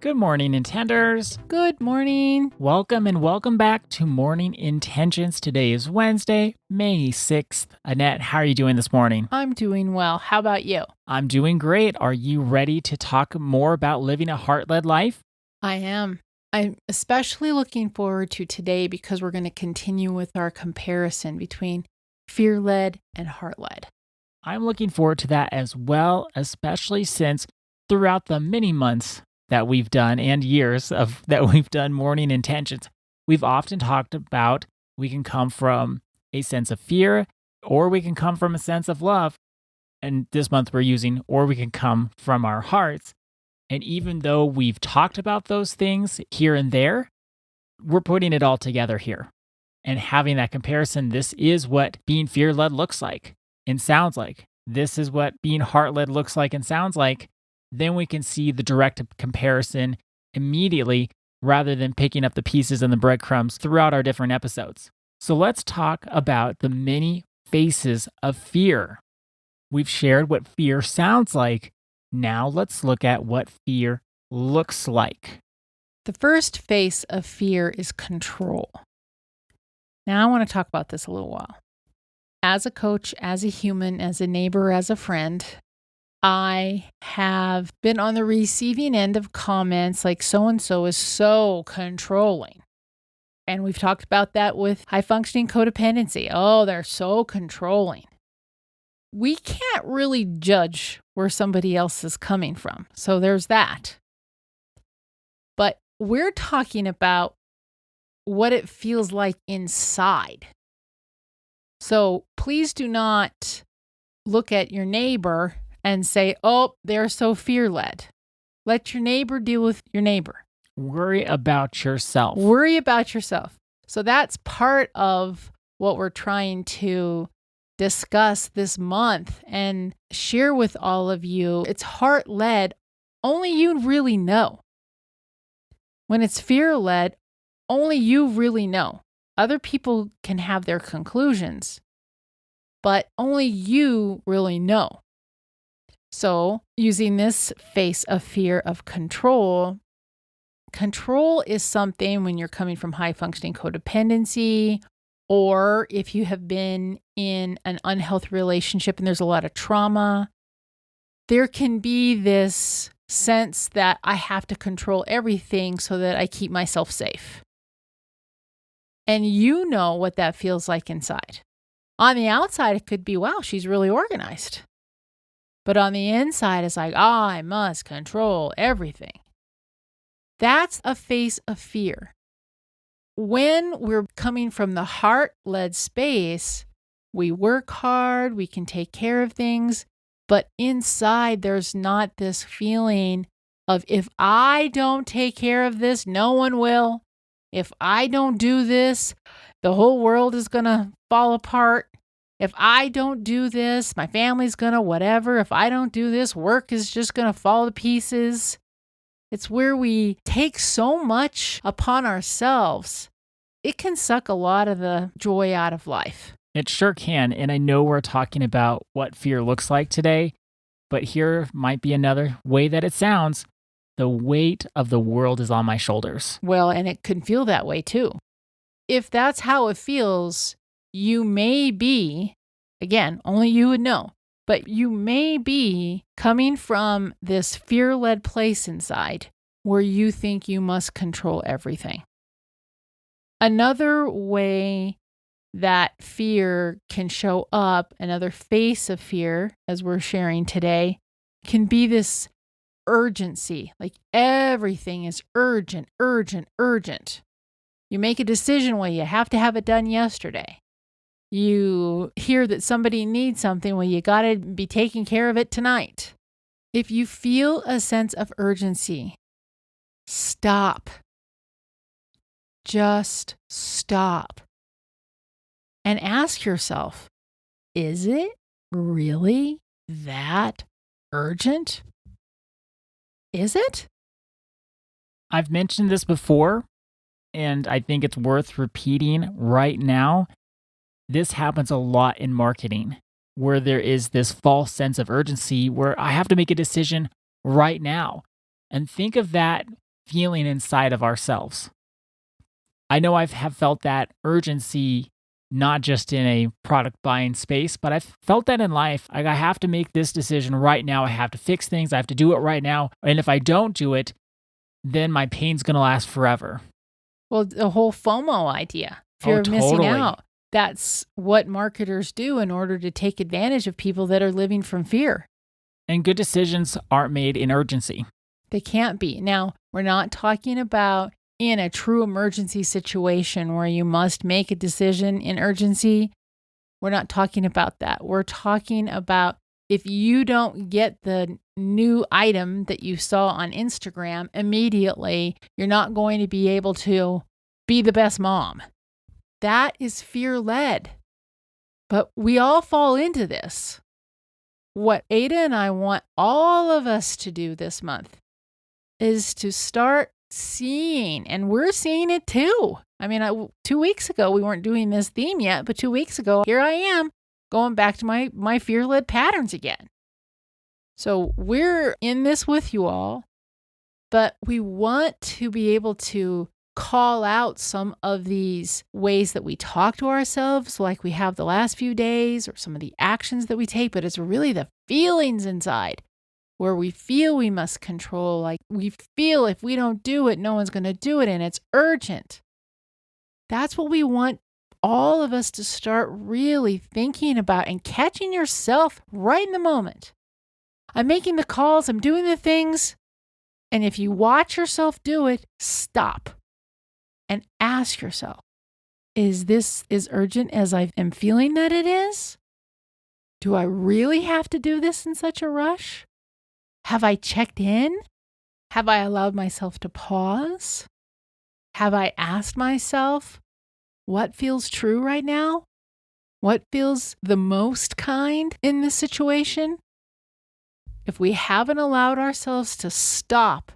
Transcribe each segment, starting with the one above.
Good morning, Intenders. Good morning. Welcome and welcome back to Morning Intentions. Today is Wednesday, May 6th. Annette, how are you doing this morning? I'm doing well. How about you? I'm doing great. Are you ready to talk more about living a heart-led life? I am. I'm especially looking forward to today because we're going to continue with our comparison between fear-led and heart-led. I'm looking forward to that as well, especially since throughout the many months that we've done and years of that we've done Morning Intentions, we've often talked about we can come from a sense of fear or we can come from a sense of love. And this month we're using or we can come from our hearts. And even though we've talked about those things here and there, we're putting it all together here and having that comparison. This is what being fear led looks like and sounds like. This is what being heart led looks like and sounds like. Then we can see the direct comparison immediately rather than picking up the pieces and the breadcrumbs throughout our different episodes. So let's talk about the many faces of fear. We've shared what fear sounds like. Now let's look at what fear looks like. The first face of fear is control. Now I want to talk about this a little while. As a coach, as a human, as a neighbor, as a friend, I have been on the receiving end of comments like so-and-so is so controlling. And we've talked about that with high-functioning codependency. Oh, they're so controlling. We can't really judge where somebody else is coming from. So there's that. But we're talking about what it feels like inside. So please do not look at your neighbor and say, oh, they're so fear-led. Let your neighbor deal with your neighbor. Worry about yourself. Worry about yourself. So that's part of what we're trying to discuss this month and share with all of you. It's heart-led. Only you really know. When it's fear-led, only you really know. Other people can have their conclusions, but only you really know. So, using this face of fear of control is something when you're coming from high-functioning codependency, or if you have been in an unhealthy relationship and there's a lot of trauma, there can be this sense that I have to control everything so that I keep myself safe. And you know what that feels like inside. On the outside, it could be, wow, she's really organized. But on the inside, it's like, I must control everything. That's a face of fear. When we're coming from the heart-led space, we work hard, we can take care of things, but inside there's not this feeling of if I don't take care of this, no one will. If I don't do this, the whole world is going to fall apart. If I don't do this, my family's going to whatever. If I don't do this, work is just going to fall to pieces. It's where we take so much upon ourselves. It can suck a lot of the joy out of life. It sure can. And I know we're talking about what fear looks like today, but here might be another way that it sounds. The weight of the world is on my shoulders. Well, and it can feel that way too. If that's how it feels, you may be, again, only you would know, but you may be coming from this fear-led place inside where you think you must control everything. Another way that fear can show up, another face of fear, as we're sharing today, can be this urgency. Like everything is urgent, urgent, urgent. You make a decision, well, you have to have it done yesterday. You hear that somebody needs something, well, you got to be taking care of it tonight. If you feel a sense of urgency, stop. Just stop. And ask yourself, is it really that urgent? Is it? I've mentioned this before, and I think it's worth repeating right now. This happens a lot in marketing, where there is this false sense of urgency where I have to make a decision right now. And think of that feeling inside of ourselves. I know have felt that urgency, not just in a product buying space, but I've felt that in life. Like, I have to make this decision right now. I have to fix things. I have to do it right now. And if I don't do it, then my pain's going to last forever. Well, the whole FOMO idea, fear of missing out. That's what marketers do in order to take advantage of people that are living from fear. And good decisions aren't made in urgency. They can't be. Now, we're not talking about in a true emergency situation where you must make a decision in urgency. We're not talking about that. We're talking about if you don't get the new item that you saw on Instagram immediately, you're not going to be able to be the best mom. That is fear-led. But we all fall into this. What Ada and I want all of us to do this month is to start seeing, and we're seeing it too. I mean, 2 weeks ago, we weren't doing this theme yet, but 2 weeks ago, here I am going back to my fear-led patterns again. So we're in this with you all, but we want to be able to call out some of these ways that we talk to ourselves like we have the last few days, or some of the actions that we take, but it's really the feelings inside where we feel we must control, like we feel if we don't do it, no one's going to do it, and it's urgent. That's what we want all of us to start really thinking about and catching yourself right in the moment. I'm making the calls, I'm doing the things, and if you watch yourself do it, stop and ask yourself, is this as urgent as I am feeling that it is? Do I really have to do this in such a rush? Have I checked in? Have I allowed myself to pause? Have I asked myself what feels true right now? What feels the most kind in this situation? If we haven't allowed ourselves to stop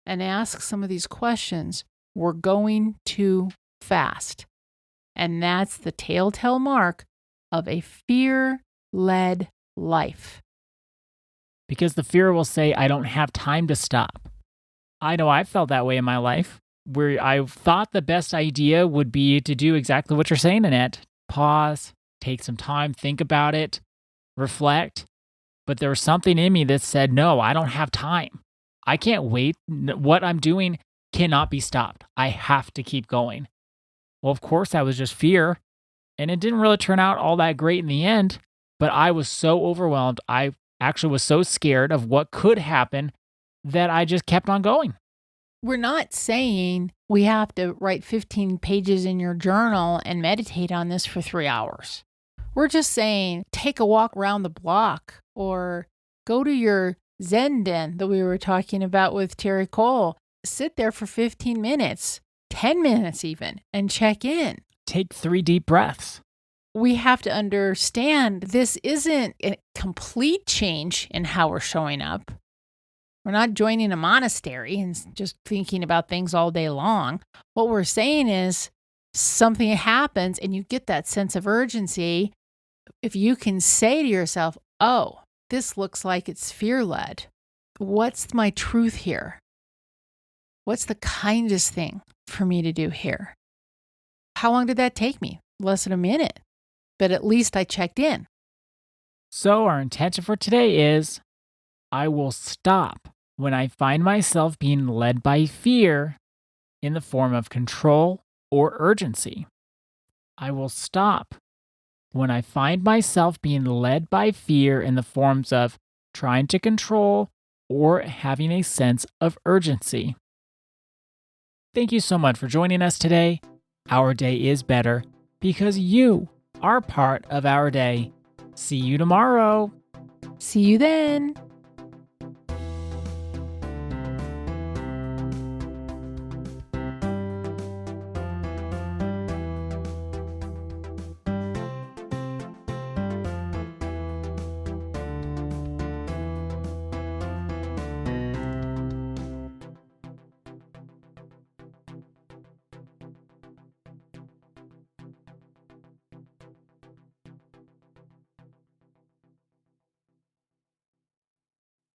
and ask some of these questions, we're going too fast. And that's the telltale mark of a fear-led life. Because the fear will say, I don't have time to stop. I know I've felt that way in my life, where I thought the best idea would be to do exactly what you're saying, Annette. Pause, take some time, think about it, reflect. But there was something in me that said, no, I don't have time. I can't wait. What I'm doing cannot be stopped. I have to keep going. Well, of course, that was just fear. And it didn't really turn out all that great in the end. But I was so overwhelmed. I actually was so scared of what could happen that I just kept on going. We're not saying we have to write 15 pages in your journal and meditate on this for 3 hours. We're just saying take a walk around the block or go to your Zen den that we were talking about with Terry Cole. Sit there for 15 minutes, 10 minutes even, and check in. Take 3 deep breaths. We have to understand this isn't a complete change in how we're showing up. We're not joining a monastery and just thinking about things all day long. What we're saying is something happens and you get that sense of urgency. If you can say to yourself, oh, this looks like it's fear-led. What's my truth here? What's the kindest thing for me to do here? How long did that take me? Less than a minute. But at least I checked in. So our intention for today is, I will stop when I find myself being led by fear in the form of control or urgency. I will stop when I find myself being led by fear in the forms of trying to control or having a sense of urgency. Thank you so much for joining us today. Our day is better because you are part of our day. See you tomorrow. See you then.